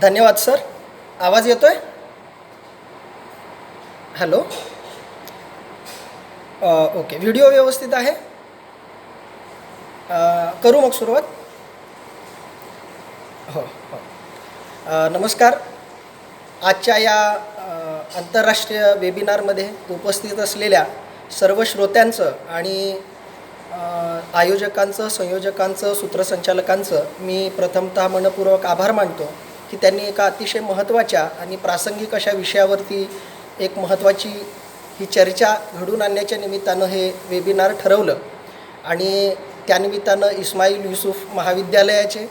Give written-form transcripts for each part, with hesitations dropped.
धन्यवाद सर. आवाज येतोय? हॅलो. ओके. व्हिडिओ व्यवस्थित आहे? करू मग सुरुवात? हो हो. नमस्कार. आजच्या या आंतरराष्ट्रीय वेबिनारमध्ये उपस्थित असलेल्या सर्व श्रोत्यांचं आणि आयोजकांचं, संयोजकांचं, सूत्रसंचालकांचं मी प्रथमतः मनपूर्वक आभार मानतो की त्यांनी एका अतिशय महत्त्वाच्या आणि प्रासंगिक अशा विषयावरती एक महत्त्वाची ही चर्चा घडून आणण्याच्या निमित्तानं हे वेबिनार ठरवलं. आणि त्यानिमित्तानं इस्माईल युसूफ महाविद्यालयाचे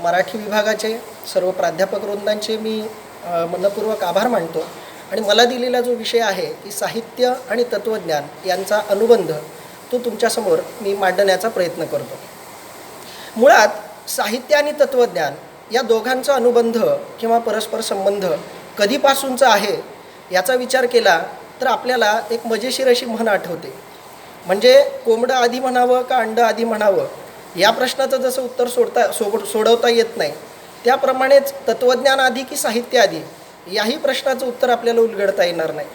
मराठी विभागाचे सर्व प्राध्यापक वृंदांचे मी मनपूर्वक आभार मानतो. आणि मला दिलेला जो विषय आहे की साहित्य आणि तत्त्वज्ञान यांचा अनुबंध तो तुमच्यासमोर मी मांडण्याचा प्रयत्न करतो. मुळात साहित्य आणि तत्त्वज्ञान या दोघांचा अनुबंध किंवा परस्पर संबंध कधीपासूनचा आहे याचा विचार केला तर आपल्याला एक मजेशीर अशी म्हण आठवते. म्हणजे कोंबडं आधी म्हणावं का अंडं आधी म्हणावं या प्रश्नाचं जसं उत्तर सोडवता येत नाही, त्याप्रमाणेच तत्त्वज्ञान आधी की साहित्य आधी याही प्रश्नाचं उत्तर आपल्याला उलगडता येणार नाही.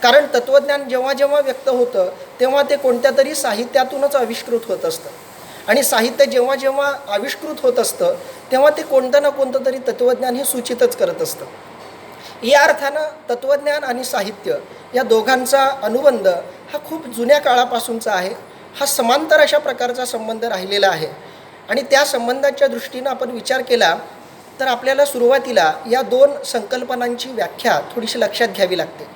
कारण तत्त्वज्ञान जेव्हा जेव्हा व्यक्त होतं तेव्हा ते कोणत्या तरी साहित्यातूनच आविष्कृत होत असतं. आणि साहित्य जेव्हा जेव्हा आविष्कृत होत असतं तेव्हा ते कोणतं ना कोणतं तरी तत्त्वज्ञान हे सूचितच करत असतं. या अर्थानं तत्त्वज्ञान आणि साहित्य या दोघांचा अनुबंध हा खूप जुन्या काळापासूनचा आहे. हा समांतर अशा प्रकारचा संबंध राहिलेला आहे. आणि त्या संबंधाच्या दृष्टीनं आपण विचार केला तर आपल्याला सुरुवातीला या दोन संकल्पनांची व्याख्या थोडीशी लक्षात घ्यावी लागते.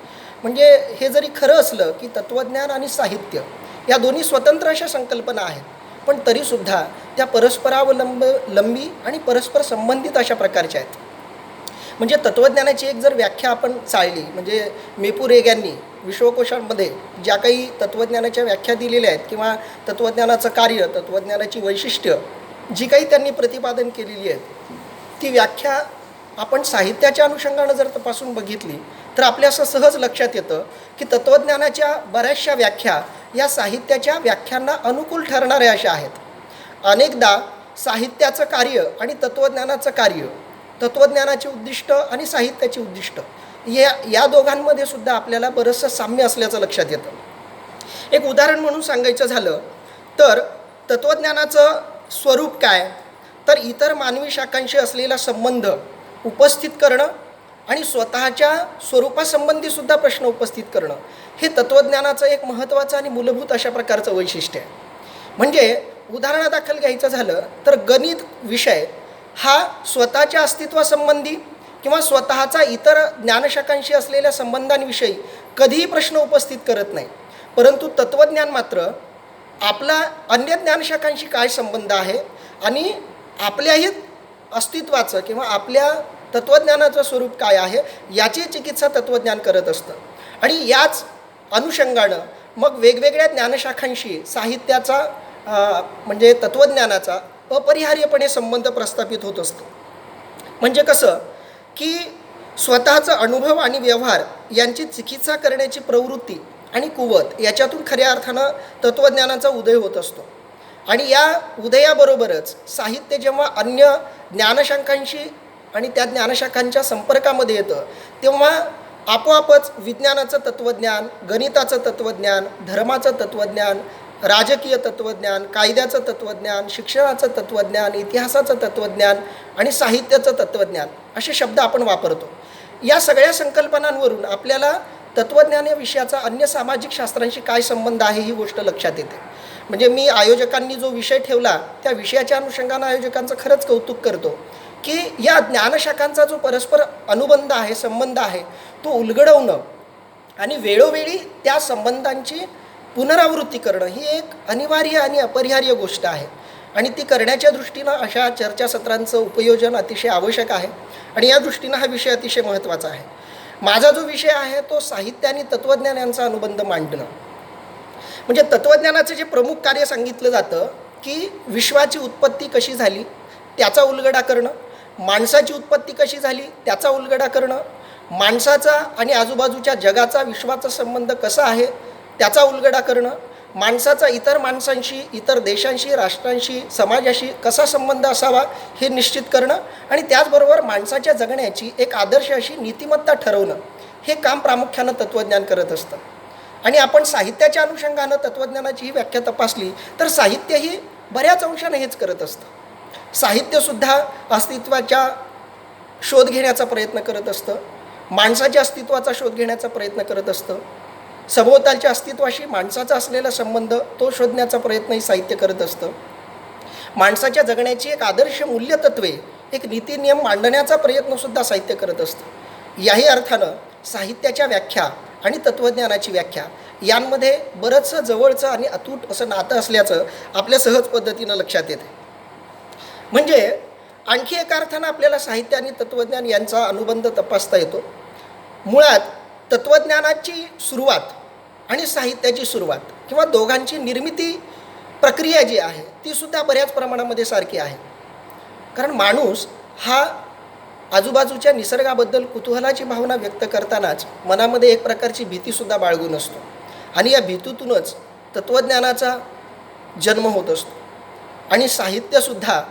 म्हणजे हे जरी खरं असलं की तत्त्वज्ञान आणि साहित्य या दोन्ही स्वतंत्र अशा संकल्पना आहेत, पण तरीसुद्धा त्या परस्परावलंबी आणि परस्पर संबंधित अशा प्रकारच्या आहेत. म्हणजे तत्त्वज्ञानाची एक जर व्याख्या आपण चाळली, म्हणजे मेपुरेग यांनी विश्वकोशांमध्ये ज्या काही तत्त्वज्ञानाच्या व्याख्या दिलेल्या आहेत किंवा तत्त्वज्ञानाचं कार्य, तत्त्वज्ञानाची वैशिष्ट्य जी काही त्यांनी प्रतिपादन केलेली आहेत, ती व्याख्या आपण साहित्याच्या अनुषंगानं जर तपासून बघितली तर आपल्या असं सहज लक्षात येतं की तत्त्वज्ञानाच्या बऱ्याचशा व्याख्या या साहित्याच्या व्याख्यांना अनुकूल ठरणाऱ्या अशा आहेत. अनेकदा साहित्याचं कार्य आणि तत्त्वज्ञानाचं कार्य, तत्त्वज्ञानाची उद्दिष्ट आणि साहित्याची उद्दिष्ट या दोघांमध्ये सुद्धा आपल्याला बरंचसं साम्य असल्याचं लक्षात येतं. एक उदाहरण म्हणून सांगायचं झालं तर तत्त्वज्ञानाचं स्वरूप काय, तर इतर मानवी शाखांशी असलेला संबंध उपस्थित करणं आणि स्वतःच्या स्वरूपासंबंधीसुद्धा प्रश्न उपस्थित करणं हे तत्त्वज्ञानाचं एक महत्त्वाचं आणि मूलभूत अशा प्रकारचं वैशिष्ट्य आहे. म्हणजे उदाहरणादाखल घ्यायचं झालं तर गणित विषय हा स्वतःच्या अस्तित्वासंबंधी किंवा स्वतःचा इतर ज्ञानशाखांशी असलेल्या संबंधांविषयी कधीही प्रश्न उपस्थित करत नाही. परंतु तत्त्वज्ञान मात्र आपला अन्य ज्ञानशाखांशी काय संबंध आहे आणि आपल्याही अस्तित्वाचं किंवा आपल्या तत्त्वज्ञानाचं स्वरूप काय आहे याची चिकित्सा तत्त्वज्ञान करत असतं. आणि याच अनुषंगानं मग वेगवेगळ्या ज्ञानशाखांशी साहित्याचा म्हणजे तत्त्वज्ञानाचा अपरिहार्यपणे संबंध प्रस्थापित होत असतो. म्हणजे कसं की स्वतःचा अनुभव आणि व्यवहार यांची चिकित्सा करण्याची प्रवृत्ती आणि कुवत याच्यातून खऱ्या अर्थानं तत्त्वज्ञानाचा उदय होत असतो. आणि या उदयाबरोबरच साहित्य जेव्हा अन्य ज्ञानशाखांशी आणि त्या ज्ञानशाखांच्या संपर्कामध्ये येतं तेव्हा आपोआपच विज्ञानाचं तत्त्वज्ञान, गणिताचं तत्त्वज्ञान, धर्माचं तत्त्वज्ञान, राजकीय तत्त्वज्ञान, कायद्याचं तत्त्वज्ञान, शिक्षणाचं तत्त्वज्ञान, इतिहासाचं तत्त्वज्ञान आणि साहित्याचं तत्त्वज्ञान असे शब्द आपण वापरतो. या सगळ्या संकल्पनांवरून आपल्याला तत्त्वज्ञान या विषयाचा अन्य सामाजिक शास्त्रांशी काय संबंध आहे ही गोष्ट लक्षात येते. म्हणजे मी आयोजकांनी जो विषय ठेवला त्या विषयाच्या अनुषंगानं आयोजकांचं खरंच कौतुक करतो की या ज्ञानशाखांचा जो परस्पर अनुबंध आहे, संबंध आहे, तो उलगडवणं आणि वेळोवेळी त्या संबंधांची पुनरावृत्ती करणं ही एक अनिवार्य आणि अपरिहार्य गोष्ट आहे. आणि ती करण्याच्या दृष्टीनं अशा चर्चासत्रांचं उपयोजन अतिशय आवश्यक आहे. आणि या दृष्टीनं हा विषय अतिशय महत्त्वाचा आहे. माझा जो विषय आहे तो साहित्य आणि तत्त्वज्ञान यांचा अनुबंध मांडणं. म्हणजे तत्त्वज्ञानाचं जे प्रमुख कार्य सांगितलं जातं की विश्वाची उत्पत्ती कशी झाली त्याचा उलगडा करणं, माणसाची उत्पत्ती कशी झाली त्याचा उलगडा करणं, माणसाचा आणि आजूबाजूच्या जगाचा विश्वाचा संबंध कसा आहे त्याचा उलगडा करणं, माणसाचा इतर माणसांशी, इतर देशांशी, राष्ट्रांशी, समाजाशी कसा संबंध असावा हे निश्चित करणं आणि त्याचबरोबर माणसाच्या जगण्याची एक आदर्श अशी नीतिमत्ता ठरवणं हे काम प्रामुख्यानं तत्त्वज्ञान करत असतं. आणि आपण साहित्याच्या अनुषंगानं तत्त्वज्ञानाची ही व्याख्या तपासली तर साहित्यही बऱ्याच अंशाने हेच करत असतं. साहित्यसुद्धा अस्तित्वाच्या शोध घेण्याचा प्रयत्न करत असतं, माणसाच्या अस्तित्वाचा शोध घेण्याचा प्रयत्न करत असतं, सभोवतालच्या अस्तित्वाशी माणसाचा असलेला संबंध तो शोधण्याचा प्रयत्नही साहित्य करत असतं. माणसाच्या जगण्याची एक आदर्श मूल्यतत्वे, एक नीतिनियम मांडण्याचा प्रयत्नसुद्धा साहित्य करत असतं. याही अर्थानं साहित्याच्या व्याख्या आणि तत्त्वज्ञानाची व्याख्या यांमध्ये बरंचसं जवळचं आणि अतूट असं नातं असल्याचं आपल्या सहज पद्धतीनं लक्षात येते. म्हणजे आणखी एका अर्थानं आपल्याला साहित्य आणि तत्त्वज्ञान यांचा अनुबंध तपासता येतो. मुळात तत्त्वज्ञानाची सुरुवात आणि साहित्याची सुरुवात किंवा दोघांची निर्मिती प्रक्रिया जी आहे तीसुद्धा बऱ्याच प्रमाणामध्ये सारखी आहे. कारण माणूस हा आजूबाजूच्या निसर्गाबद्दल कुतूहलाची भावना व्यक्त करतानाच मनामध्ये एक प्रकारची भीतीसुद्धा बाळगून असतो आणि या भीतीतूनच तत्त्वज्ञानाचा जन्म होत असतो. आणि साहित्यसुद्धा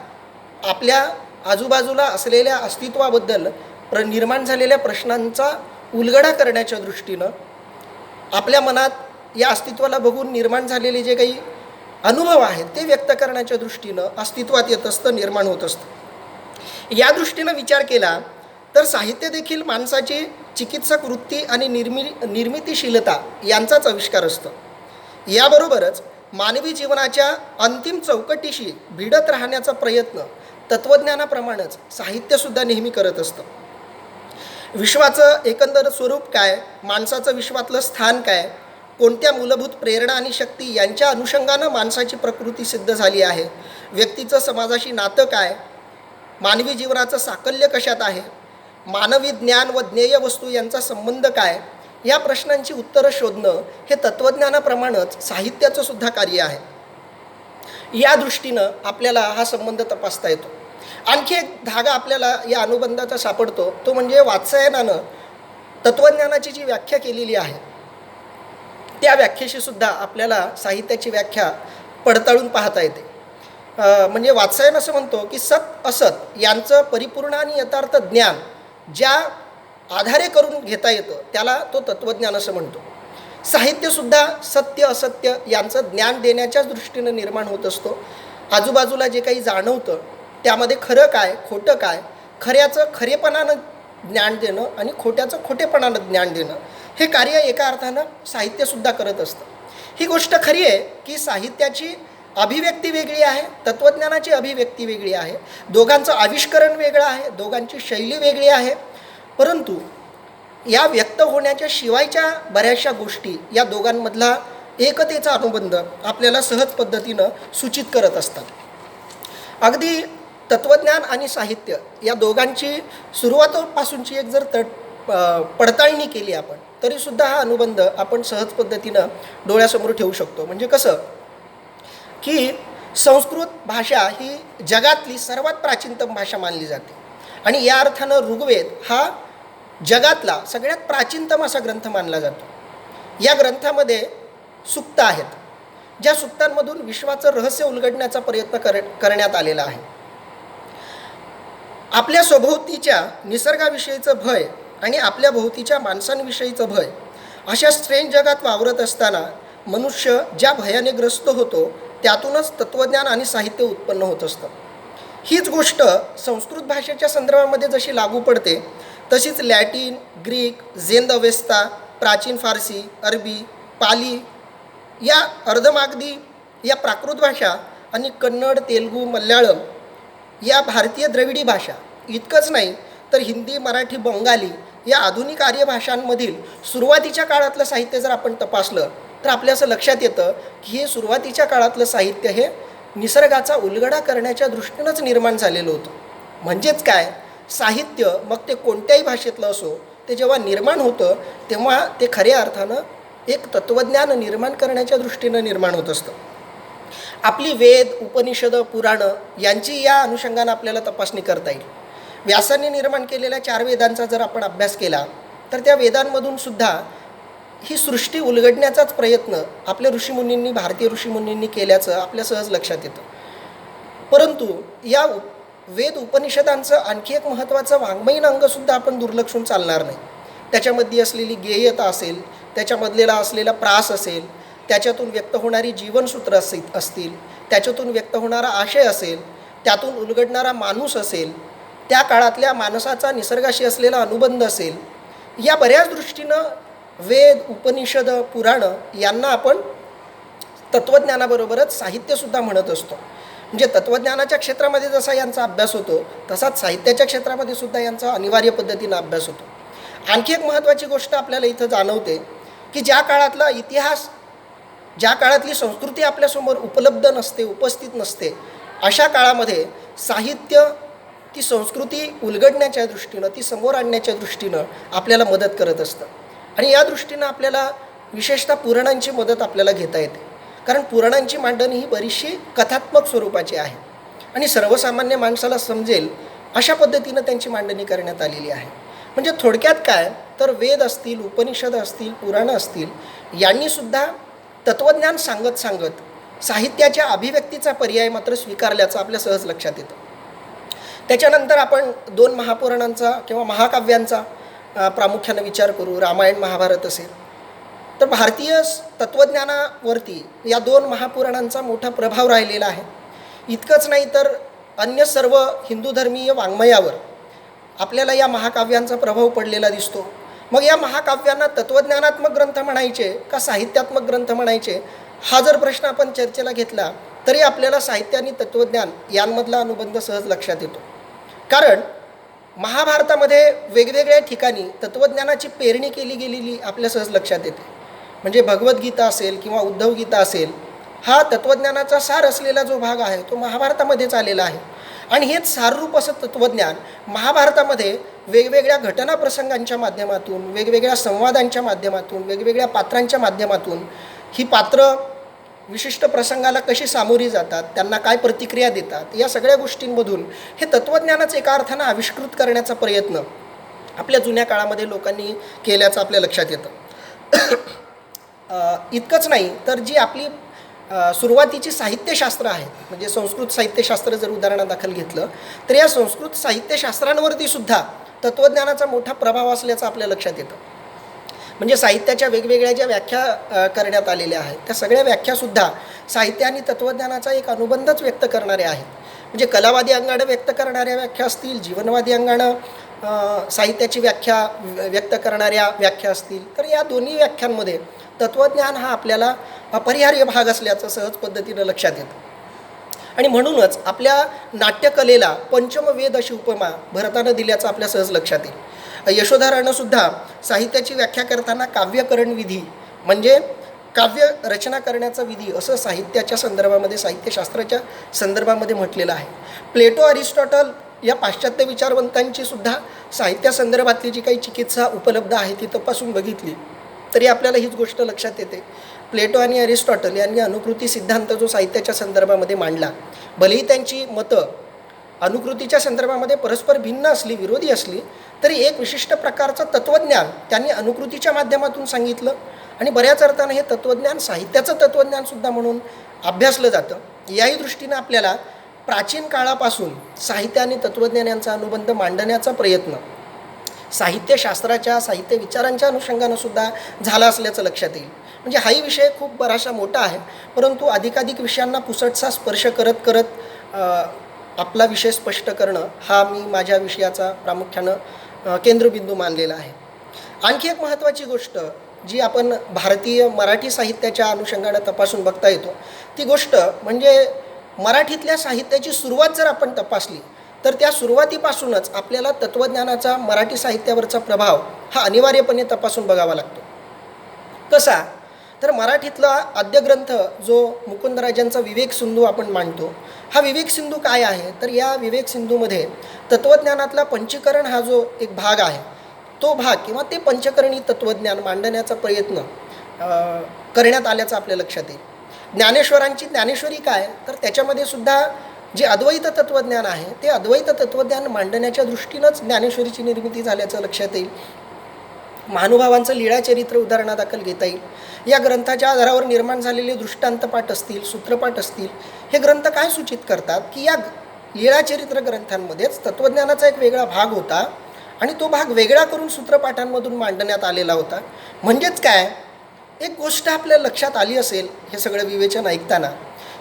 आपल्या आजूबाजूला असलेल्या अस्तित्वाबद्दल निर्माण झालेल्या प्रश्नांचा उलगडा करण्याच्या दृष्टीनं आपल्या मनात या अस्तित्वाला बघून निर्माण झालेले जे काही अनुभव आहेत ते व्यक्त करण्याच्या दृष्टीनं अस्तित्वात येत असतं, निर्माण होत असतं. या दृष्टीनं विचार केला तर साहित्य देखील माणसाची चिकित्सक वृत्ती आणि निर्मितीशीलता यांचाच आविष्कार असतो. याबरोबरच मानवी जीवनाच्या अंतिम चौकटीशी भिडत राहण्याचा प्रयत्न तत्त्वज्ञानाप्रमाणेच साहित्यसुद्धा नेहमी करत असतं. विश्वाचं एकंदर स्वरूप काय, माणसाचं विश्वातलं स्थान काय, कोणत्या मूलभूत प्रेरणा आणि शक्ती यांच्या अनुषंगानं माणसाची प्रकृती सिद्ध झाली आहे, व्यक्तीचं समाजाशी नातं काय, मानवी जीवनाचं साकल्य कशात आहे, मानवी ज्ञान व ज्ञेय वस्तू यांचा संबंध काय, या प्रश्नांची उत्तरं शोधणं हे तत्त्वज्ञानाप्रमाणेच साहित्याचं सुद्धा कार्य आहे. या दृष्टीनं आपल्याला हा संबंध तपासता येतो. आणखी एक धागा आपल्याला या अनुबंधाचा सापडतो, तो म्हणजे वात्सायनानं तत्त्वज्ञानाची जी व्याख्या केलेली आहे त्या व्याख्येशी सुद्धा आपल्याला साहित्याची व्याख्या पडताळून पाहता येते. म्हणजे वात्सायन असं म्हणतो की सत असत यांचं परिपूर्ण आणि यथार्थ ज्ञान ज्या आधारे करून घेता येतं त्याला तो तत्त्वज्ञान असं म्हणतो. साहित्यसुद्धा सत्य असत्य यांचं ज्ञान देण्याच्याच दृष्टीनं निर्माण होत असतो. आजूबाजूला जे काही जाणवतं त्यामध्ये खरं काय, खोटं काय, खऱ्याचं खरेपणानं ज्ञान देणं आणि खोट्याचं खोटेपणानं ज्ञान देणं हे कार्य एका अर्थानं साहित्यसुद्धा करत असतं. ही गोष्ट खरी आहे की साहित्याची अभिव्यक्ती वेगळी आहे, तत्त्वज्ञानाची अभिव्यक्ती वेगळी आहे, दोघांचं आविष्करण वेगळं आहे, दोघांची शैली वेगळी आहे. परंतु या व्यक्त होण्याच्या शिवायच्या बऱ्याचशा गोष्टी या दोघांमधला एकतेचा अनुबंध आपल्याला सहज पद्धतीनं सूचित करत असतात. अगदी तत्त्वज्ञान आणि साहित्य या दोघांची सुरुवातीपासूनची एक जर पडताळणी केली आपण तरीसुद्धा हा अनुबंध आपण सहज पद्धतीनं डोळ्यासमोर ठेवू शकतो. म्हणजे कसं की संस्कृत भाषा ही जगातली सर्वात प्राचीनतम भाषा मानली जाते आणि या अर्थानं ऋग्वेद हा जगातला सगळ्यात प्राचीनतम असा ग्रंथ मानला जातो. या ग्रंथामध्ये सुक्त आहेत, ज्या सुक्तांमधून विश्वाचं रहस्य उलगडण्याचा प्रयत्न करण्यात आलेला आहे. आपल्या स्वभोवतीच्या निसर्गाविषयीचं भय आणि आपल्या भोवतीच्या माणसांविषयीचं भय अशा स्ट्रेंज जगात वावरत असताना मनुष्य ज्या भयाने ग्रस्त होतो त्यातूनच तत्त्वज्ञान आणि साहित्य उत्पन्न होत असतं. हीच गोष्ट संस्कृत भाषेच्या संदर्भामध्ये जशी लागू पडते तशीच लॅटिन, ग्रीक, झेंद अवेस्ता, प्राचीन फारसी, अरबी, पाली या अर्धमागधी या प्राकृत भाषा आणि कन्नड, तेलुगू, मल्याळम या भारतीय द्रविडी भाषा इतकंच नाही तर हिंदी, मराठी, बंगाली या आधुनिक आर्य भाषांमधील सुरुवातीच्या काळातलं साहित्य जर आपण तपासलं तर आपल्या असं लक्षात येतं की हे सुरुवातीच्या काळातलं साहित्य हे निसर्गाचा उलगडा करण्याच्या दृष्टीनंच निर्माण झालेलं होतं. म्हणजेच काय, साहित्य मग ते कोणत्याही भाषेतलं असो ते जेव्हा निर्माण होतं तेव्हा ते खऱ्या अर्थानं एक तत्त्वज्ञान निर्माण करण्याच्या दृष्टीनं निर्माण होत असतं. आपली वेद, उपनिषद, पुराणं यांची या अनुषंगानं आपल्याला तपासणी करता येईल. व्यासांनी निर्माण केलेल्या 4 वेदांचा जर आपण अभ्यास केला तर त्या वेदांमधून सुद्धा ही सृष्टी उलगडण्याचाच प्रयत्न आपल्या ऋषीमुनींनी, भारतीय ऋषीमुनींनी केल्याचं आपल्या सहज लक्षात येतं. परंतु या वेद उपनिषदांचं आणखी एक महत्त्वाचं वाङ्मयीन अंगसुद्धा आपण दुर्लक्षून चालणार नाही. त्याच्यामध्ये असलेली गेयता असेल, त्याच्यामधलेला असलेला प्रास असेल, त्याच्यातून व्यक्त होणारी जीवनसूत्र असतील, त्याच्यातून व्यक्त होणारा आशय असेल, त्यातून उलगडणारा माणूस असेल, त्या काळातल्या माणसाचा निसर्गाशी असलेला अनुबंध असेल, या बऱ्याच दृष्टीनं वेद, उपनिषद, पुराणं यांना आपण तत्त्वज्ञानाबरोबरच साहित्यसुद्धा म्हणत असतो. म्हणजे तत्त्वज्ञानाच्या क्षेत्रामध्ये जसा यांचा अभ्यास होतो तसाच साहित्याच्या क्षेत्रामध्ये सुद्धा यांचा अनिवार्य पद्धतीनं अभ्यास होतो. आणखी एक महत्त्वाची गोष्ट आपल्याला इथं जाणवते की ज्या काळातला इतिहास, ज्या काळातली संस्कृती आपल्यासमोर उपलब्ध नसते, उपस्थित नसते, अशा काळामध्ये साहित्य ती संस्कृती उलगडण्याच्या दृष्टीनं, ती समोर आणण्याच्या दृष्टीनं आपल्याला मदत करत असतं. आणि या दृष्टीनं आपल्याला विशेषतः पुराणांची मदत आपल्याला घेता येते. कारण पुराणांची मांडणी ही बरीचशी कथात्मक स्वरूपाची आहे आणि सर्वसामान्य माणसाला समजेल अशा पद्धतीनं त्यांची मांडणी करण्यात आलेली आहे. म्हणजे थोडक्यात काय तर वेद असतील, उपनिषद असतील, पुराणं असतील, यांनीसुद्धा तत्त्वज्ञान सांगत सांगत साहित्याच्या अभिव्यक्तीचा पर्याय मात्र स्वीकारल्याचं आपल्या सहज लक्षात येतं. त्याच्यानंतर आपण 2 महापुराणांचा किंवा महाकाव्यांचा प्रामुख्यानं विचार करू. रामायण, महाभारत असेल तर भारतीय तत्त्वज्ञानावरती या 2 महापुराणांचा मोठा प्रभाव राहिलेला आहे. इतकंच नाही तर अन्य सर्व हिंदू धर्मीय वाङ्मयावर आपल्याला या महाकाव्यांचा प्रभाव पडलेला दिसतो. मग या महाकाव्यांना तत्त्वज्ञानात्मक ग्रंथ म्हणायचे का साहित्यात्मक ग्रंथ म्हणायचे, हा जर प्रश्न आपण चर्चेला घेतला तरी आपल्याला साहित्य आणि तत्त्वज्ञान यांमधला अनुबंध सहज लक्षात येतो. कारण महाभारतामध्ये वेगवेगळ्या ठिकाणी तत्त्वज्ञानाची पेरणी केली गेलेली आपल्या सहज लक्षात येते. म्हणजे भगवद्गीता असेल किंवा उद्धवगीता असेल, हा तत्त्वज्ञानाचा सार असलेला जो भाग आहे तो महाभारतामध्येच आलेला आहे. आणि हेच साररूप असं तत्त्वज्ञान महाभारतामध्ये वेगवेगळ्या घटना प्रसंगांच्या माध्यमातून, वेगवेगळ्या संवादांच्या माध्यमातून, वेगवेगळ्या पात्रांच्या माध्यमातून ही पात्र विशिष्ट प्रसंगाला कशी सामोरी जातात, त्यांना काय प्रतिक्रिया देतात, या सगळ्या गोष्टींमधून हे तत्त्वज्ञानाचं एका अर्थानं आविष्कृत करण्याचा प्रयत्न आपल्या जुन्या काळामध्ये लोकांनी केल्याचं आपल्या लक्षात येतं. इतकंच नाही तर जी आपली सुरुवातीची साहित्यशास्त्र आहेत, म्हणजे संस्कृत साहित्यशास्त्र जर उदाहरणादाखल घेतलं तर या संस्कृत साहित्यशास्त्रांवरती सुद्धा तत्त्वज्ञानाचा मोठा प्रभाव असल्याचं आपल्या लक्षात येतं. म्हणजे साहित्याच्या वेगवेगळ्या ज्या व्याख्या करण्यात आलेल्या आहेत त्या सगळ्या व्याख्यासुद्धा साहित्य आणि तत्त्वज्ञानाचा एक अनुबंधच व्यक्त करणाऱ्या आहेत. म्हणजे कलावादी अंगानं व्यक्त करणाऱ्या व्याख्या असतील, जीवनवादी अंगानं साहित्याची व्याख्या व्यक्त करणाऱ्या व्याख्या असतील, तर या दोन्ही व्याख्यांमध्ये तत्त्वज्ञान हा आपल्याला अपरिहार्य भाग असल्याचं सहज पद्धतीनं लक्षात येतं. आणि म्हणूनच आपल्या नाट्यकलेला पंचमवेद अशी उपमा भरतानं दिल्याचं आपल्या सहज लक्षात येईल. यशोधरानंसुद्धा साहित्याची व्याख्या करताना काव्यकरण विधी म्हणजे काव्य रचना करण्याचा विधी असं साहित्याच्या संदर्भामध्ये, साहित्यशास्त्राच्या संदर्भामध्ये म्हटलेलं आहे. प्लेटो, अरिस्टॉटल या पाश्चात्य विचारवंतांची सुद्धा साहित्यासंदर्भातली जी काही चिकित्सा उपलब्ध आहे ती तपासून बघितली तरी आपल्याला हीच गोष्ट लक्षात येते. प्लेटो आणि अरिस्टॉटल यांनी अनुकृती सिद्धांत जो साहित्याच्या संदर्भामध्ये मांडला, भलेही त्यांची मतं अनुकृतीच्या संदर्भामध्ये परस्पर भिन्न असली, विरोधी असली, तरी एक विशिष्ट प्रकारचं तत्त्वज्ञान त्यांनी अनुकृतीच्या माध्यमातून सांगितलं. आणि बऱ्याच अर्थानं हे तत्त्वज्ञान साहित्याचं तत्त्वज्ञानसुद्धा म्हणून अभ्यासलं जातं. याही दृष्टीनं आपल्याला प्राचीन काळापासून साहित्य आणि तत्त्वज्ञान यांचा अनुबंध मांडण्याचा प्रयत्न साहित्यशास्त्राच्या, साहित्य विचारांच्या अनुषंगानंसुद्धा झाला असल्याचं लक्षात येईल. म्हणजे हाही विषय खूप बराचसा मोठा आहे, परंतु अधिकाधिक विषयांना पुसटसा स्पर्श करत करत आपला विषय स्पष्ट करणं हा मी माझ्या विषयाचा प्रामुख्यानं केंद्रबिंदू मानलेला आहे. आणखी एक महत्त्वाची गोष्ट जी आपण भारतीय मराठी साहित्याच्या अनुषंगानं तपासून बघता येतो ती गोष्ट म्हणजे मराठीतल्या साहित्याची सुरुवात जर आपण तपासली तर त्या सुरुवातीपासूनच आपल्याला तत्त्वज्ञानाचा मराठी साहित्यावरचा प्रभाव हा अनिवार्यपणे तपासून बघावा लागतो. कसा तर मराठीतला आद्यग्रंथ जो मुकुंदराजांचा विवेक सिंधू आपण मांडतो, हा विवेक सिंधू काय आहे तर या विवेक सिंधूमध्ये तत्त्वज्ञानातला पंचीकरण हा जो एक भाग आहे तो भाग किंवा ते पंचकरणी तत्त्वज्ञान मांडण्याचा प्रयत्न करण्यात आल्याचं आपल्या लक्षात येईल. ज्ञानेश्वरांची ज्ञानेश्वरी काय तर त्याच्यामध्ये सुद्धा जे अद्वैत तत्त्वज्ञान आहे ते अद्वैत तत्त्वज्ञान मांडण्याच्या दृष्टीनंच ज्ञानेश्वरीची निर्मिती झाल्याचं लक्षात येईल. महानुभावांचं लीळाचरित्र उदाहरणादाखल घेता येईल. या ग्रंथाच्या आधारावर निर्माण झालेले दृष्टांतपाठ असतील, सूत्रपाठ असतील, हे ग्रंथ काय सूचित करतात की या लीळाचरित्र ग्रंथांमध्येच तत्त्वज्ञानाचा एक वेगळा भाग होता आणि तो भाग वेगळा करून सूत्रपाठांमधून मांडण्यात आलेला होता. म्हणजेच काय, एक गोष्ट आपल्या लक्षात आली असेल हे सगळं विवेचन ऐकताना,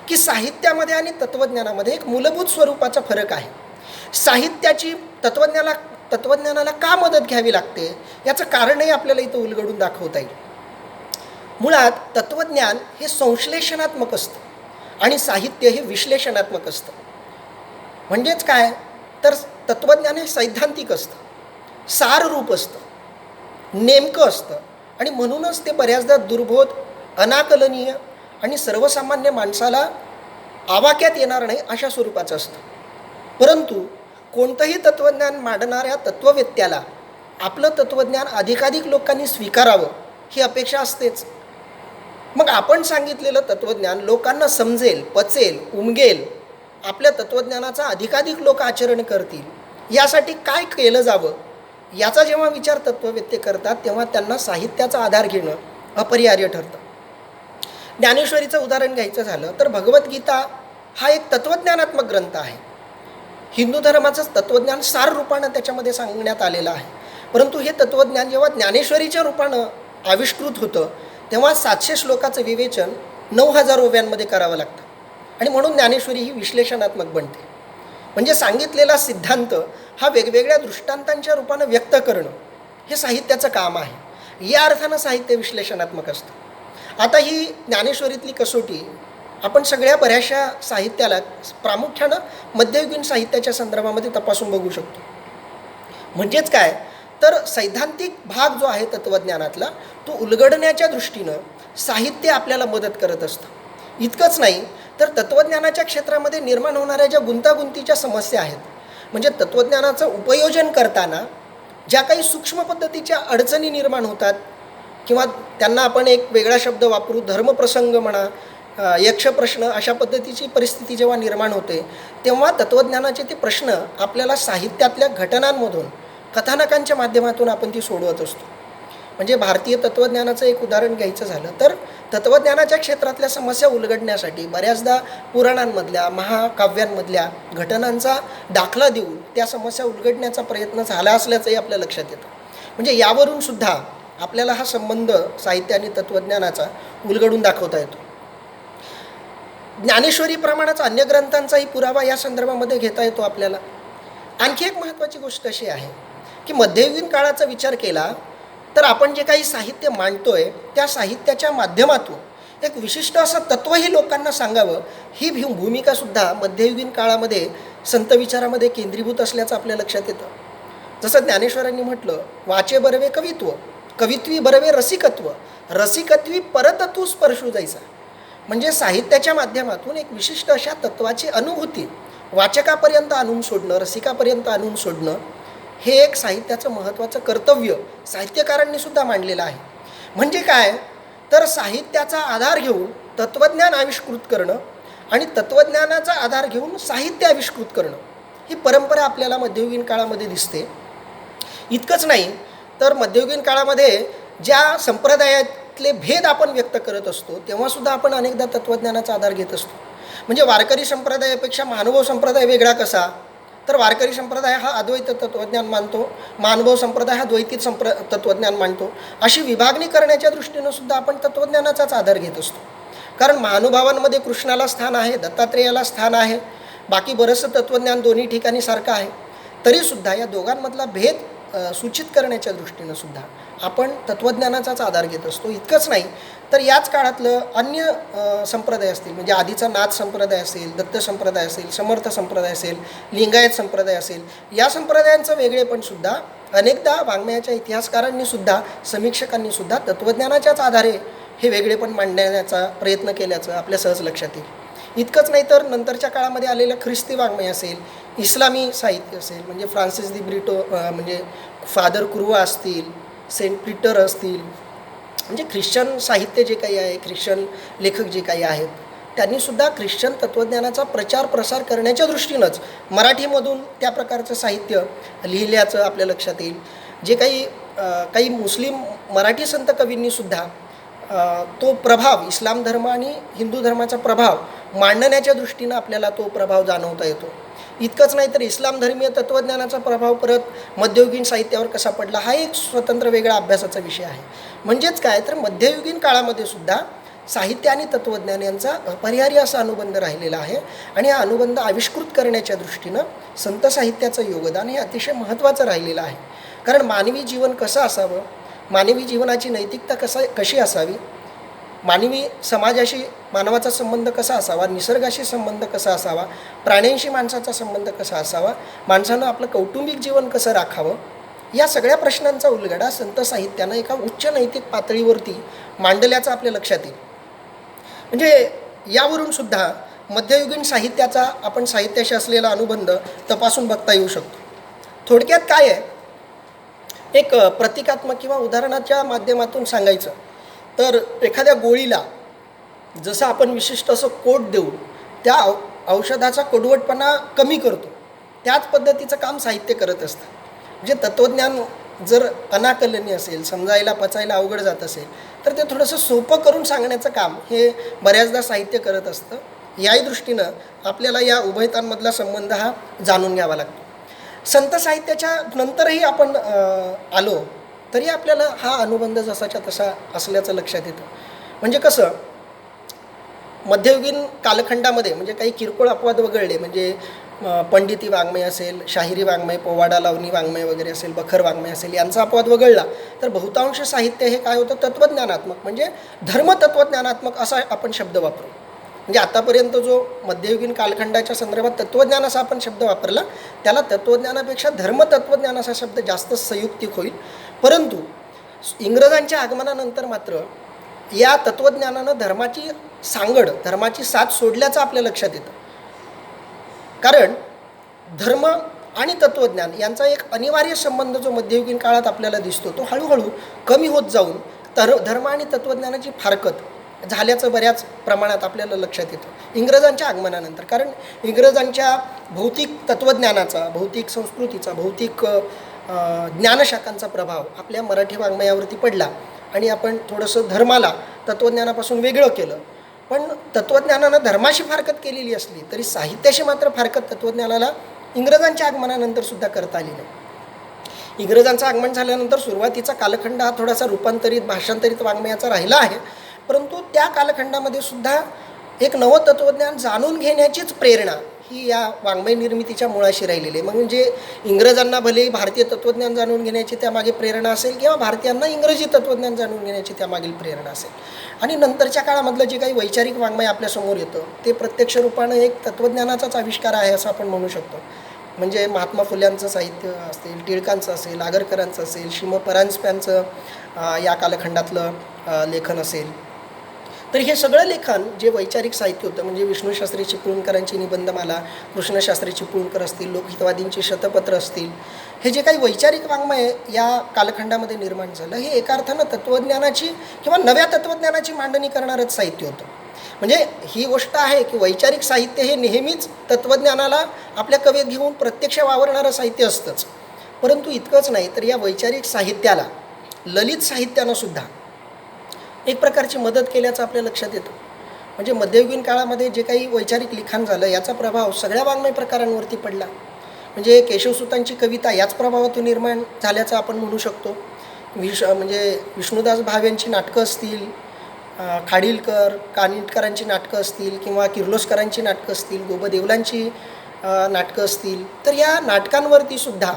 की साहित्यामध्ये आणि तत्त्वज्ञानामध्ये एक मूलभूत स्वरूपाचा फरक आहे. साहित्याची तत्त्वज्ञानाला का मदत घ्यावी लागते याचं कारणही आपल्याला इथं उलगडून दाखवता येईल. मुळात तत्त्वज्ञान हे संश्लेषणात्मक असतं आणि साहित्य हे विश्लेषणात्मक असतं. म्हणजेच काय, तर तत्त्वज्ञान हे सैद्धांतिक असतं, साररूप असतं, नेमकं असतं आणि म्हणूनच ते बऱ्याचदा दुर्बोध, अनाकलनीय आणि सर्वसामान्य माणसाला आवाक्यात येणार नाही अशा स्वरूपाचं असतं. परंतु कोणतंही तत्त्वज्ञान मांडणाऱ्या तत्त्ववेत्याला आपलं तत्त्वज्ञान अधिकाधिक लोकांनी स्वीकारावं ही अपेक्षा असतेच. मग आपण सांगितलेलं तत्त्वज्ञान लोकांना समजेल, पचेल, उमगेल, आपल्या तत्त्वज्ञानाचा अधिकाधिक लोक आचरण करतील, यासाठी काय केलं जावं याचा जेव्हा विचार तत्त्ववेत्ते करतात तेव्हा त्यांना साहित्याचा आधार घेणं अपरिहार्य ठरतं. ज्ञानेश्वरीचं उदाहरण घ्यायचं झालं तर भगवद्गीता हा एक तत्त्वज्ञानात्मक ग्रंथ आहे. हिंदू धर्माचंच तत्त्वज्ञान सार रूपानं त्याच्यामध्ये सांगण्यात आलेलं आहे. परंतु हे तत्त्वज्ञान जेव्हा ज्ञानेश्वरीच्या रूपानं आविष्कृत होतं तेव्हा 700 श्लोकाचं विवेचन 9000 ओव्यांमध्ये करावं लागतं आणि म्हणून ज्ञानेश्वरी ही विश्लेषणात्मक बनते. म्हणजे सांगितलेला सिद्धांत हा वेगवेगळ्या दृष्टांतांच्या रूपानं व्यक्त करणं हे साहित्याचं काम आहे. या अर्थानं साहित्य विश्लेषणात्मक असतं. आता ही ज्ञानेश्वरीतली कसोटी आपण सगळ्या बऱ्याचशा साहित्याला प्रामुख्यानं मध्ययुगीन साहित्याच्या संदर्भामध्ये तपासून बघू शकतो. म्हणजेच काय, तर सैद्धांतिक भाग जो आहे तत्त्वज्ञानातला तो उलगडण्याच्या दृष्टीनं साहित्य आपल्याला मदत करत असतं. इतकंच नाही तर तत्त्वज्ञानाच्या क्षेत्रामध्ये निर्माण होणाऱ्या ज्या गुंतागुंतीच्या समस्या आहेत, म्हणजे तत्त्वज्ञानाचं उपयोजन करताना ज्या काही सूक्ष्म पद्धतीच्या अडचणी निर्माण होतात किंवा त्यांना आपण एक वेगळा शब्द वापरू, धर्मप्रसंग म्हणा, यक्षप्रश्न, अशा पद्धतीची परिस्थिती जेव्हा निर्माण होते तेव्हा तत्त्वज्ञानाचे ते प्रश्न आपल्याला साहित्यातल्या घटनांमधून, कथानकांच्या माध्यमातून आपण ती सोडवत असतो. म्हणजे भारतीय तत्त्वज्ञानाचं एक उदाहरण घ्यायचं झालं तर तत्त्वज्ञानाच्या क्षेत्रातल्या समस्या उलगडण्यासाठी बऱ्याचदा पुराणांमधल्या, महाकाव्यांमधल्या घटनांचा दाखला देऊन त्या समस्या उलगडण्याचा प्रयत्न झाला असल्याचंही आपल्या लक्षात येतं. म्हणजे यावरून सुद्धा आपल्याला हा संबंध साहित्य आणि तत्त्वज्ञानाचा उलगडून दाखवता येतो. ज्ञानेश्वरीप्रमाणेच अन्य ग्रंथांचाही पुरावा या संदर्भामध्ये घेता येतो आपल्याला. आणखी एक महत्त्वाची गोष्ट अशी आहे की मध्ययुगीन काळाचा विचार केला तर आपण जे काही साहित्य मांडतोय त्या साहित्याच्या माध्यमातून एक विशिष्ट असं तत्त्वही लोकांना सांगावं ही भूमिकासुद्धा मध्ययुगीन काळामध्ये संत विचारामध्ये केंद्रीभूत असल्याचं आपल्या लक्षात येतं. जसं ज्ञानेश्वरांनी म्हटलं, वाचे बरवे कवित्व, कवित्वी बरवे रसिकत्व, रसिकत्वी परतत्व स्पर्शू जायचा. म्हणजे साहित्याच्या माध्यमातून एक विशिष्ट अशा तत्त्वाची अनुभूती वाचकापर्यंत आणून सोडणं, रसिकापर्यंत आणून सोडणं हे एक साहित्याचं महत्त्वाचं कर्तव्य साहित्यकारांनी सुद्धा मांडलेलं आहे. म्हणजे काय, तर साहित्याचा आधार घेऊन तत्त्वज्ञान आविष्कृत करणं आणि तत्त्वज्ञानाचा आधार घेऊन साहित्य आविष्कृत करणं ही परंपरा आपल्याला मध्ययुगीन काळामध्ये दिसते. इतकंच नाही तर मध्ययुगीन काळामध्ये ज्या संप्रदायातले भेद आपण व्यक्त करत असतो तेव्हासुद्धा आपण अनेकदा तत्त्वज्ञानाचा आधार घेत असतो. म्हणजे वारकरी संप्रदायापेक्षा महानुभाव संप्रदाय वेगळा कसा, तर वारकरी संप्रदाय हा अद्वैत तत्त्वज्ञान मानतो, महानुभाव संप्रदाय हा द्वैती तत्त्वज्ञान मानतो. अशी विभागणी करण्याच्या दृष्टीनं सुद्धा आपण तत्त्वज्ञानाचाच आधार घेत असतो. कारण महानुभावांमध्ये कृष्णाला स्थान आहे, दत्तात्रेयाला स्थान आहे, बाकी बरंचसं तत्त्वज्ञान दोन्ही ठिकाणी सारखं आहे. तरीसुद्धा या दोघांमधला भेद सूचित करण्याच्या दृष्टीनं सुद्धा आपण तत्त्वज्ञानाचाच आधार घेत असतो. इतकंच नाही तर याच काळातलं अन्य संप्रदाय असतील, म्हणजे आधीचा नाथ संप्रदाय असेल, दत्त संप्रदाय असेल, समर्थ संप्रदाय असेल, लिंगायत संप्रदाय असेल, या संप्रदायांचं वेगळेपणसुद्धा अनेकदा वाङ्मयाच्या इतिहासकारांनीसुद्धा, समीक्षकांनीसुद्धा तत्त्वज्ञानाच्याच आधारे हे वेगळेपण मांडण्याचा प्रयत्न केल्याचं आपल्या सहज लक्षात येईल. इतकंच नाही तर नंतरच्या काळामध्ये आलेलं ख्रिस्ती वाङ्मय असेल, इस्लामी साहित्य असेल, म्हणजे फ्रान्सिस दी ब्रिटो, म्हणजे फादर कुर्वा असतील, सेंट पीटर असतील, म्हणजे ख्रिश्चन साहित्य जे काही आहे, ख्रिश्चन लेखक जे काही आहेत त्यांनीसुद्धा ख्रिश्चन तत्त्वज्ञानाचा प्रचार प्रसार करण्याच्या दृष्टीनंच मराठीमधून त्या प्रकारचं साहित्य लिहिल्याचं आपल्या लक्षात येईल. जे काही काही मुस्लिम मराठी संत कवींनीसुद्धा तो प्रभाव इस्लाम धर्म आणि हिंदू धर्माचा प्रभाव मांडण्याच्या दृष्टीनं आपल्याला तो प्रभाव जाणवता येतो. इतकंच नाही तर इस्लाम धर्मीय तत्त्वज्ञानाचा प्रभाव परत मध्ययुगीन साहित्यावर कसा पडला हा एक स्वतंत्र वेगळा अभ्यासाचा विषय आहे. म्हणजेच काय तर मध्ययुगीन काळामध्ये सुद्धा साहित्य आणि तत्त्वज्ञान यांचा अपरिहार्य असा अनुबंध राहिलेला आहे आणि हा अनुबंध आविष्कृत करण्याच्या दृष्टीनं संत साहित्याचं योगदान हे अतिशय महत्त्वाचं राहिलेलं आहे. कारण मानवी जीवन कसं असावं, मानवी जीवनाची नैतिकता कशी असावी, मानवी समाजाशी मानवाचा संबंध कसा असावा, निसर्गाशी संबंध कसा असावा, प्राण्यांशी माणसाचा संबंध कसा असावा, माणसानं आपलं कौटुंबिक जीवन कसं राखावं, या सगळ्या प्रश्नांचा उलगडा संत साहित्यानं एका उच्च नैतिक पातळीवरती मांडल्याचं आपल्या लक्षात येईल. म्हणजे यावरून सुद्धा मध्ययुगीन साहित्याचा आपण साहित्याशी असलेला अनुबंध तपासून बघता येऊ शकतो. थोडक्यात काय आहे, एक प्रतिकात्मक किंवा उदाहरणाच्या माध्यमातून सांगायचं तर एखाद्या गोळीला जसं आपण विशिष्ट असं कोट देऊन त्या औषधाचा कडवटपणा कमी करतो, त्याच पद्धतीचं काम साहित्य करत असतं. म्हणजे तत्त्वज्ञान जर अनाकलनीय असेल, समजायला पचायला अवघड जात असेल तर ते थोडंसं सोपं करून सांगण्याचं काम हे बऱ्याचदा साहित्य करत असतं. याही दृष्टीनं आपल्याला या उभयतांमधला संबंध हा जाणून घ्यावा लागतो. संत साहित्याच्या नंतरही आपण आलो तरी आपल्याला हा अनुबंध जसाच्या तसा असल्याचं लक्षात येतं. म्हणजे कसं, मध्ययुगीन कालखंडामध्ये म्हणजे काही किरकोळ अपवाद वगळले, म्हणजे पंडिती वाङ्मय असेल, शाहिरी वाङ्मय, पोवाडा लावणी वाङ्मय वगैरे असेल, बखर वाङ्मय असेल, यांचा अपवाद वगळला तर बहुतांश साहित्य हे काय होतं, तत्त्वज्ञानात्मक म्हणजे धर्मतत्त्वज्ञानात्मक असा आपण शब्द वापरू. म्हणजे आतापर्यंत जो मध्ययुगीन कालखंडाच्या संदर्भात तत्त्वज्ञान असा आपण शब्द वापरला, त्याला तत्त्वज्ञानापेक्षा धर्मतत्त्वज्ञान असा शब्द जास्त संयुक्तिक होईल. परंतु इंग्रजांच्या आगमनानंतर मात्र या तत्त्वज्ञानानं धर्माची सांगड, धर्माची साथ सोडल्याचं आपल्या लक्षात येतं. कारण धर्म आणि तत्त्वज्ञान यांचा एक अनिवार्य संबंध जो मध्ययुगीन काळात आपल्याला दिसतो तो हळूहळू कमी होत जाऊन धर्म आणि तत्त्वज्ञानाची फारकत झाल्याचं बऱ्याच प्रमाणात आपल्याला लक्षात येतं इंग्रजांच्या आगमनानंतर. कारण इंग्रजांच्या भौतिक तत्त्वज्ञानाचा, भौतिक संस्कृतीचा, भौतिक ज्ञानशाखांचा प्रभाव आपल्या मराठी वाङ्मयावरती पडला आणि आपण थोडंसं धर्माला तत्त्वज्ञानापासून वेगळं केलं. पण तत्त्वज्ञानानं धर्माशी फारकत केलेली असली तरी साहित्याशी मात्र फारकत तत्त्वज्ञानाला इंग्रजांच्या आगमनानंतरसुद्धा करता आली नाही. इंग्रजांचं आगमन झाल्यानंतर सुरुवातीचा कालखंड हा थोडासा रूपांतरित, भाषांतरित वाङ्मयाचा राहिला आहे. परंतु त्या कालखंडामध्ये सुद्धा एक नवं तत्त्वज्ञान जाणून घेण्याचीच प्रेरणा ही या वाङ्मय निर्मितीच्या मुळाशी राहिलेली आहे. म्हणजे इंग्रजांना भलेही भारतीय तत्त्वज्ञान जाणून घेण्याची त्यामागे प्रेरणा असेल किंवा भारतीयांना इंग्रजी तत्त्वज्ञान जाणून घेण्याची त्यामागील प्रेरणा असेल. आणि नंतरच्या काळामधलं जे काही वैचारिक वाङ्मय आपल्यासमोर येतं ते प्रत्यक्ष रूपानं एक तत्त्वज्ञानाचाच आविष्कार आहे असं आपण म्हणू शकतो. म्हणजे महात्मा फुल्यांचं साहित्य असेल, टिळकांचं असेल, आगरकरांचं असेल, श्रीम परांजप्यांचं या कालखंडातलं लेखन असेल, तर हे सगळं लेखन जे वैचारिक साहित्य होतं, म्हणजे विष्णूशास्त्री चिपळूणकरांची निबंधमाला, कृष्णशास्त्री चिपळूणकर असतील, लोकहितवादींची शतपत्र असतील, हे जे काही वैचारिक वाङ्मय या कालखंडामध्ये निर्माण झालं हे एका अर्थानं तत्त्वज्ञानाची किंवा नव्या तत्त्वज्ञानाची मांडणी करणारंच साहित्य होतं. म्हणजे ही गोष्ट आहे की वैचारिक साहित्य हे नेहमीच तत्त्वज्ञानाला आपल्या कवेत घेऊन प्रत्यक्ष वावरणारं साहित्य असतंच. परंतु इतकंच नाही तर या वैचारिक साहित्याला ललित साहित्यानं सुद्धा एक प्रकारची मदत केल्याचं आपल्या लक्षात येतं. म्हणजे मध्ययुगीन काळामध्ये जे काही वैचारिक लिखाण झालं याचा प्रभाव सगळ्या वाङ्मय प्रकारांवरती पडला. म्हणजे केशवसुतांची कविता याच प्रभावातून निर्माण झाल्याचं आपण म्हणू शकतो. म्हणजे विष्णुदास भाव यांची नाटकं असतील, खाडीलकर, कानिटकरांची नाटकं असतील किंवा किर्लोस्करांची नाटकं असतील, गोबदेवलांची नाटकं असतील, तर या नाटकांवरती सुद्धा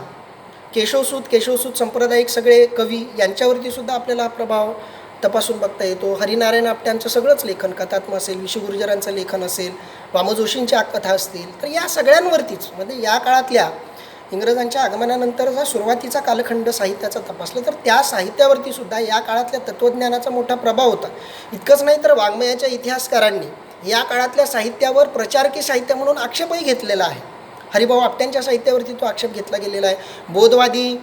केशवसूत सांप्रदायिक सगळे कवी यांच्यावरती सुद्धा आपल्याला हा प्रभाव तपासून बघता येतो. हरिनारायण आपट्यांचं सगळंच लेखन, कथात्म असेल, विशू गुर्जरांचं लेखन असेल, वामजोशींच्या कथा असतील, तर या सगळ्यांवरतीच म्हणजे या काळातल्या इंग्रजांच्या आगमनानंतरचा सुरुवातीचा कालखंड साहित्याचा तपासला तर त्या साहित्यावरती सुद्धा या काळातल्या तत्त्वज्ञानाचा मोठा प्रभाव होता. इतकंच नाही तर वाङ्मयाच्या इतिहासकारांनी या काळातल्या साहित्यावर प्रचारकी साहित्य म्हणून आक्षेपही घेतलेला आहे. हरिभाऊ आपट्यांच्या साहित्यावरती तो आक्षेप घेतला गेलेला आहे. बोधवादी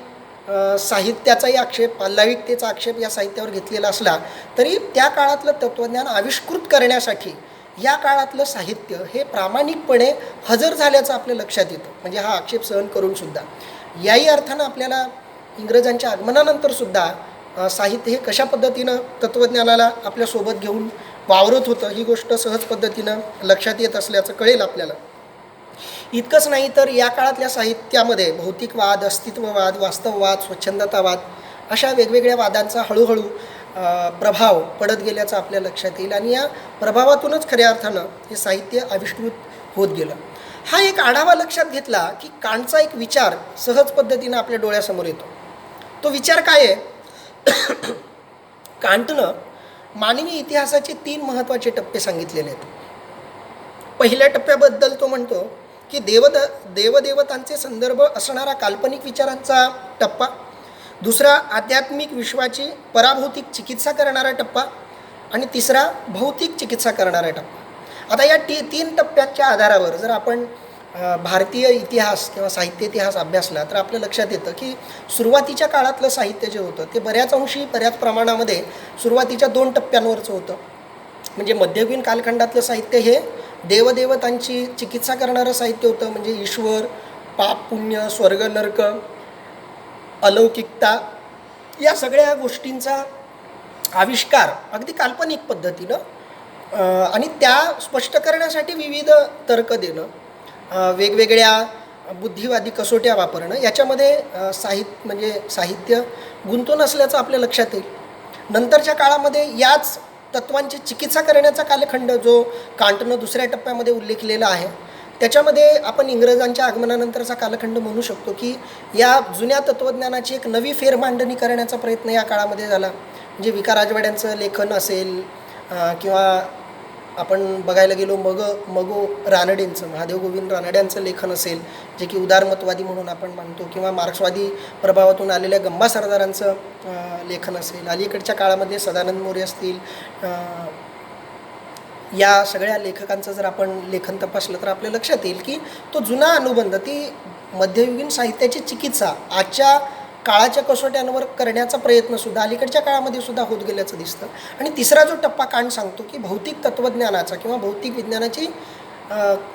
साहित्याचाही आक्षेप, पाल्लाविकतेचा आक्षेप या साहित्यावर घेतलेला असला तरी त्या काळातलं तत्त्वज्ञान आविष्कृत करण्यासाठी या काळातलं साहित्य हे प्रामाणिकपणे हजर झाल्याचं आपल्या लक्षात येतं. म्हणजे हा आक्षेप सहन करूनसुद्धा याही अर्थानं आपल्याला इंग्रजांच्या आगमनानंतरसुद्धा साहित्य हे कशा पद्धतीनं तत्त्वज्ञानाला आपल्यासोबत घेऊन वावरत होतं ही गोष्ट सहज पद्धतीनं लक्षात येत असल्याचं कळेल आपल्याला. इतकंच नाही तर या काळातल्या साहित्यामध्ये भौतिकवाद, अस्तित्ववाद, वास्तववाद, स्वच्छंदतावाद अशा वेगवेगळ्या वादांचा हळूहळू प्रभाव पडत गेल्याचं आपल्या लक्षात येईल आणि या प्रभावातूनच खऱ्या अर्थानं हे साहित्य आविष्कृत होत गेलं. हा एक आढावा लक्षात घेतला की कांटचा एक विचार सहज पद्धतीनं आपल्या डोळ्यासमोर येतो. तो विचार काय आहे? कांटनं मानवी इतिहासाचे 3 महत्त्वाचे टप्पे सांगितलेले आहेत. पहिल्या टप्प्याबद्दल तो म्हणतो की देवदेवतांचे संदर्भ असणारा काल्पनिक विचारांचा टप्पा, दुसरा आध्यात्मिक विश्वाची पराभौतिक चिकित्सा करणारा टप्पा आणि तिसरा भौतिक चिकित्सा करणारा टप्पा. आता या 3 टप्प्याच्या आधारावर जर आपण भारतीय इतिहास किंवा साहित्य इतिहास अभ्यासला तर आपल्या लक्षात येतं की सुरुवातीच्या काळातलं साहित्य जे होतं ते बऱ्याच प्रमाणामध्ये सुरुवातीच्या 2 टप्प्यांवरचं होतं. म्हणजे मध्ययुगीन कालखंडातलं साहित्य हे देवदेवतांची चिकित्सा करणारं साहित्य होतं. म्हणजे ईश्वर, पाप पुण्य, स्वर्ग नरक, अलौकिकता या सगळ्या गोष्टींचा आविष्कार अगदी काल्पनिक पद्धतीनं आणि त्या स्पष्ट करण्यासाठी विविध तर्क देणं, वेगवेगळ्या बुद्धिवादी कसोट्या वापरणं याच्यामध्ये साहित्य गुंतून असल्याचं आपल्या लक्षात येईल. नंतरच्या काळामध्ये याच तत्वांची चिकित्सा करण्याचा कालखंड जो कांटनं दुसऱ्या टप्प्यामध्ये उल्लेखलेला आहे त्याच्यामध्ये आपण इंग्रजांच्या आगमनानंतरचा कालखंड म्हणू शकतो की या जुन्या तत्त्वज्ञानाची एक नवी फेरमांडणी करण्याचा प्रयत्न या काळामध्ये झाला. म्हणजे विका राजवाड्यांचं लेखन असेल किंवा आपण बघायला गेलो मगो रानडेंचं, महादेव गोविंद रानड्यांचं लेखन असेल जे की उदारमतवादी म्हणून आपण मानतो, किंवा मार्क्सवादी प्रभावातून आलेल्या गंबा सरदारांचं लेखन असेल. अलीकडच्या काळामध्ये सदानंद मोरे असतील, या सगळ्या लेखकांचं जर आपण लेखन तपासलं तर आपल्या लक्षात येईल की तो जुना अनुबंध, ती मध्ययुगीन साहित्याची चिकित्सा आजच्या काळाच्या कसोट्यांवर करण्याचा प्रयत्नसुद्धा अलीकडच्या काळामध्ये सुद्धा होत गेल्याचं दिसतं. आणि तिसरा जो टप्पा कांट सांगतो की भौतिक तत्त्वज्ञानाचा किंवा भौतिक विज्ञानाची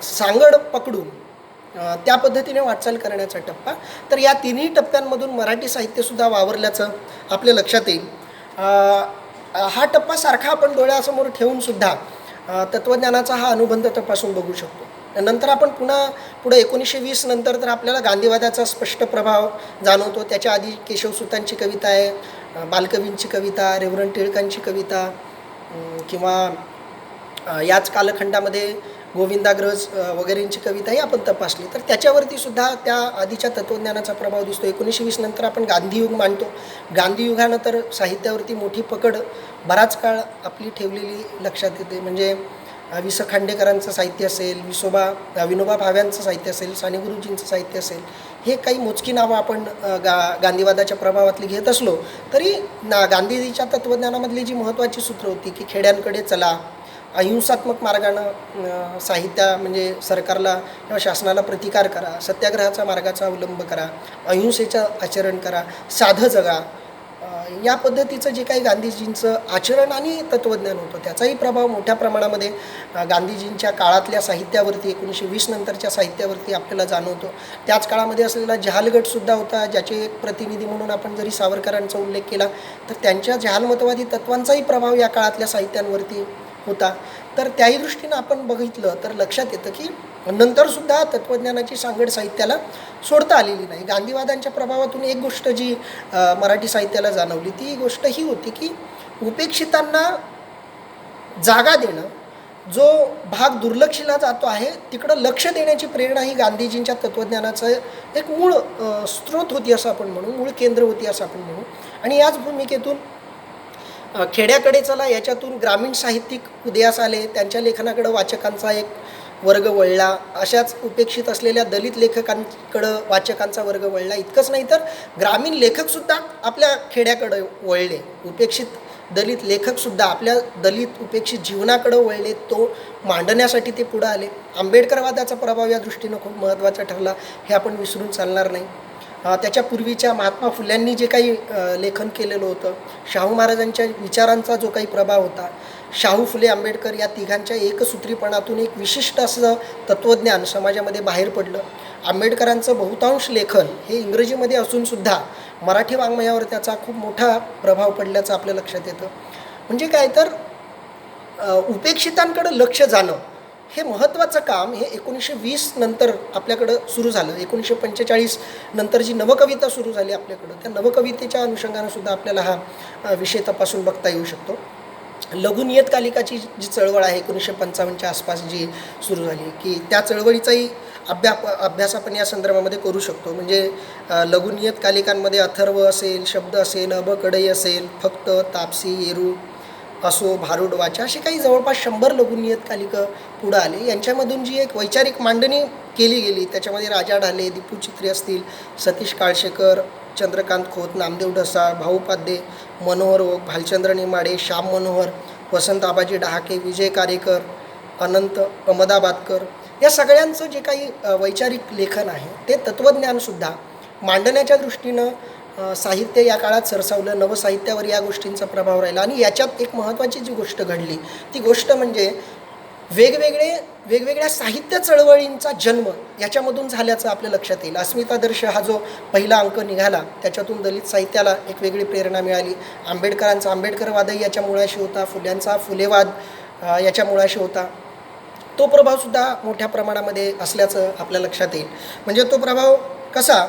सांगड पकडून त्या पद्धतीने वाटचाल करण्याचा टप्पा. तर या 3ही टप्प्यांमधून मराठी साहित्यसुद्धा वावरल्याचं आपल्या लक्षात येईल. हा टप्पा सारखा आपण डोळ्यासमोर ठेवूनसुद्धा तत्त्वज्ञानाचा हा अनुबंध तपासून बघू शकतो. नंतर आपण पुढं 1920 नंतर तर आपल्याला गांधीवादाचा स्पष्ट प्रभाव जाणवतो. त्याच्या आधी केशवसुतांची कविता आहे, बालकवींची कविता, रेव्हरंड टिळकांची कविता, किंवा याच कालखंडामध्ये गोविंदाग्रज वगैरेंची कविताही आपण तपासली तर त्याच्यावरती सुद्धा त्या आधीच्या तत्त्वज्ञानाचा प्रभाव दिसतो. 1920 नंतर आपण गांधीयुग मानतो. गांधीयुगानं तर साहित्यावरती मोठी पकड बराच काळ आपली ठेवलेली लक्षात येते. म्हणजे वि स खांडेकरांचं साहित्य असेल, विनोबा भाव्यांचं साहित्य असेल, साने गुरुजींचं साहित्य असेल, हे काही मोजकी नावं आपण गांधीवादाच्या प्रभावातली घेत असलो तरी गांधीजीच्या तत्त्वज्ञानामधली जी महत्त्वाची सूत्र होती की खेड्यांकडे चला, अहिंसात्मक मार्गानं म्हणजे सरकारला किंवा शासनाला प्रतिकार करा, सत्याग्रहाचा मार्गाचा अवलंब करा, अहिंसेचं आचरण करा, साधं जगा, या पद्धतीचं जे काही गांधीजींचं आचरण आणि तत्त्वज्ञान होतं त्याचाही प्रभाव मोठ्या प्रमाणामध्ये गांधीजींच्या काळातल्या साहित्यावरती 1920 नंतरच्या साहित्यावरती आपल्याला जाणवतो. त्याच काळामध्ये असलेला जहालगटसुद्धा होता, ज्याचे एक प्रतिनिधी म्हणून आपण जरी सावरकरांचा उल्लेख केला तर त्यांच्या जहालमतवादी तत्वांचाही प्रभाव या काळातल्या साहित्यांवरती होता. तर त्याही दृष्टीनं आपण बघितलं तर लक्षात येतं की नंतरसुद्धा तत्त्वज्ञानाची सांगड साहित्याला सोडता आलेली नाही. गांधीवादांच्या प्रभावातून एक गोष्ट जी मराठी साहित्याला जाणवली ती गोष्ट ही होती की उपेक्षितांना जागा देणं, जो भाग दुर्लक्षिला जातो आहे तिकडं लक्ष देण्याची प्रेरणा ही गांधीजींच्या तत्त्वज्ञानाचं एक मूळ स्रोत होती असं आपण म्हणू, मूळ केंद्र होती असं आपण म्हणू. आणि याच भूमिकेतून खेड्याकडे चला याच्यातून ग्रामीण साहित्यिक उदयास आले, त्यांच्या लेखनाकडं वाचकांचा एक वर्ग वळला, अशाच उपेक्षित असलेल्या दलित लेखकांकडं वाचकांचा वर्ग वळला. इतकंच नाही तर ग्रामीण लेखकसुद्धा आपल्या खेड्याकडं वळले, उपेक्षित दलित लेखकसुद्धा आपल्या दलित उपेक्षित जीवनाकडं वळले, तो मांडण्यासाठी ते पुढं आले. आंबेडकरवादाचा प्रभाव या दृष्टीनं खूप महत्त्वाचा ठरला, हे आपण विसरून चालणार नाही. त्याच्यापूर्वीच्या महात्मा फुल्यांनी जे काही लेखन केलेलं होतं, शाहू महाराजांच्या विचारांचा जो काही प्रभाव होता, शाहू फुले आंबेडकर या तिघांच्या एकसूत्रीपणातून एक विशिष्ट असं तत्त्वज्ञान समाजामध्ये बाहेर पडलं. आंबेडकरांचं बहुतांश लेखन हे इंग्रजीमध्ये असूनसुद्धा मराठी वाङ्मयावर त्याचा खूप मोठा प्रभाव पडल्याचं आपल्या लक्षात येतं. म्हणजे काय तर उपेक्षितांकडं लक्ष जाणं हे महत्त्वाचं काम हे 1920 नंतर आपल्याकडं सुरू झालं. 1945 नंतर जी नवकविता सुरू झाली आपल्याकडं, त्या नवकवितेच्या अनुषंगानं सुद्धा आपल्याला हा विषय तपासून बघता येऊ शकतो. लघु नियतकालिकाची जी चळवळ आहे 1955च्या आसपास जी सुरू झाली, की त्या चळवळीचाही अभ्यास आपण या संदर्भामध्ये करू शकतो. म्हणजे लघु नियतकालिकांमध्ये अथर्व असेल, शब्द असेल, अबकडई असेल, फक्त, तापसी, येरू, असो, भारूड, वाचा अशी काही जवळपास 100 लघु नियतकालिकं पुढं आले. यांच्यामधून जी एक वैचारिक मांडणी केली गेली त्याच्यामध्ये राजा ढाले, दीपू चित्रे असतील, सतीश काळशेकर, चंद्रकांत खोत, नामदेव ढसाळ, भाऊ पाध्ये, मनोहर ओक, भालचंद्र नेमाडे, श्याम मनोहर, वसंत आबाजी डहाके, विजय कारेकर, अनंत अहमदाबादकर या सगळ्यांचं जे काही वैचारिक लेखन आहे ते तत्त्वज्ञानसुद्धा मांडण्याच्या दृष्टीनं साहित्य या काळात सरसावलं. नवसाहित्यावर या गोष्टींचा प्रभाव राहिला. आणि याच्यात एक महत्त्वाची जी गोष्ट घडली ती गोष्ट म्हणजे वेगवेगळ्या साहित्य चळवळींचा जन्म याच्यामधून झाल्याचं आपल्या लक्षात येईल. अस्मितादर्श हा जो पहिला अंक निघाला त्याच्यातून दलित साहित्याला एक वेगळी प्रेरणा मिळाली. आंबेडकरांचा आंबेडकरवादही याच्या मुळाशी होता. फुल्यांचा फुलेवाद याच्या मुळाशी होता. तो प्रभावसुद्धा मोठ्या प्रमाणामध्ये असल्याचं आपल्या लक्षात येईल. म्हणजे तो प्रभाव कसा,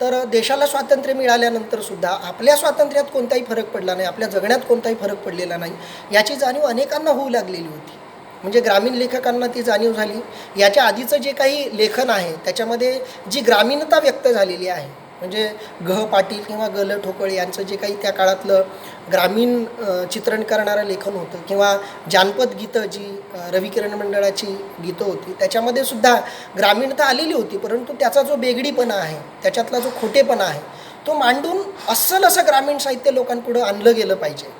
तर देशाला स्वातंत्र्य मिळाल्यानंतरसुद्धा आपल्या स्वातंत्र्यात कोणताही फरक पडला नाही, आपल्या जगण्यात कोणताही फरक पडलेला नाही याची जाणीव अनेकांना होऊ लागलेली होती. म्हणजे ग्रामीण लेखकांना ती जाणीव झाली. याच्या आधीचं जे काही लेखन आहे त्याच्यामध्ये जी ग्रामीणता व्यक्त झालेली आहे, म्हणजे ग पाटील किंवा ग ल ठोकळ यांचं जे काही त्या काळातलं ग्रामीण चित्रण करणारं लेखन होतं, किंवा जानपद गीतं जी रविकिरण मंडळाची गीतं होती त्याच्यामध्ये सुद्धा ग्रामीणता आलेली होती. परंतु त्याचा जो बेगडीपणा आहे, त्याच्यातला जो खोटेपणा आहे तो मांडून अस्सल असं ग्रामीण साहित्य लोकांपुढं आणलं गेलं पाहिजे.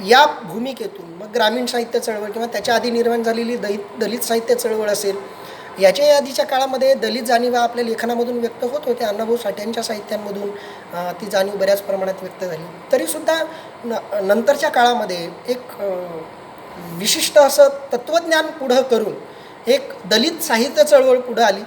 या भूमिकेतून मग ग्रामीण साहित्य चळवळ किंवा त्याच्या आधी निर्माण झालेली दलित साहित्य चळवळ असेल, याच्या आधीच्या काळामध्ये दलित जाणीवा आपल्या लेखनामधून व्यक्त होत होत्या. अण्णाभाऊ साठ्यांच्या साहित्यांमधून ती जाणीव बऱ्याच प्रमाणात व्यक्त झाली. तरीसुद्धा नंतरच्या काळामध्ये एक विशिष्ट असं तत्त्वज्ञान पुढं करून एक दलित साहित्य चळवळ पुढं आली.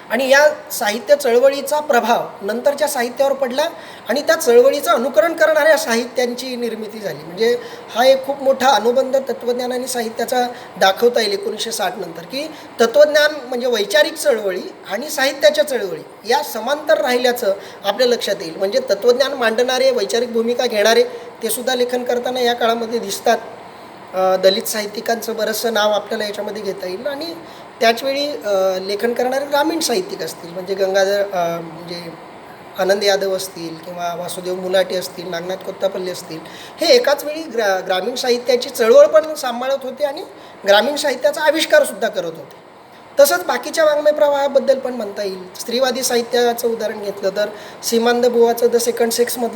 आणि या साहित्य चळवळीचा प्रभाव नंतरच्या साहित्यावर पडला आणि त्या चळवळीचं अनुकरण करणाऱ्या साहित्यांची निर्मिती झाली. म्हणजे हा एक खूप मोठा अनुबंध तत्त्वज्ञान आणि साहित्याचा दाखवता येईल 1960 नंतर, की तत्त्वज्ञान म्हणजे वैचारिक चळवळी आणि साहित्याच्या चळवळी या समांतर राहिल्याचं आपल्या लक्षात येईल. म्हणजे तत्त्वज्ञान मांडणारे, वैचारिक भूमिका घेणारे ते सुद्धा लेखन करताना या काळामध्ये दिसतात. दलित साहित्यिकांचं बरंचसं नाव आपल्याला याच्यामध्ये घेता येईल. आणि त्याचवेळी लेखन करणारे ग्रामीण साहित्यिक असतील, म्हणजे गंगाधर म्हणजे आनंद यादव असतील किंवा वासुदेव मुलाटे असतील, नागनाथ कोत्तापल्ले असतील, हे एकाच वेळी ग्रामीण साहित्याची चळवळ पण सांभाळत होते आणि ग्रामीण साहित्याचा आविष्कारसुद्धा करत होते. तसंच बाकीच्या वाङ्मय प्रवाहाबद्दल पण म्हणता येईल. स्त्रीवादी साहित्याचं उदाहरण घेतलं तर श्रीमानंद बुवाचं द सेकंड सेक्समधलं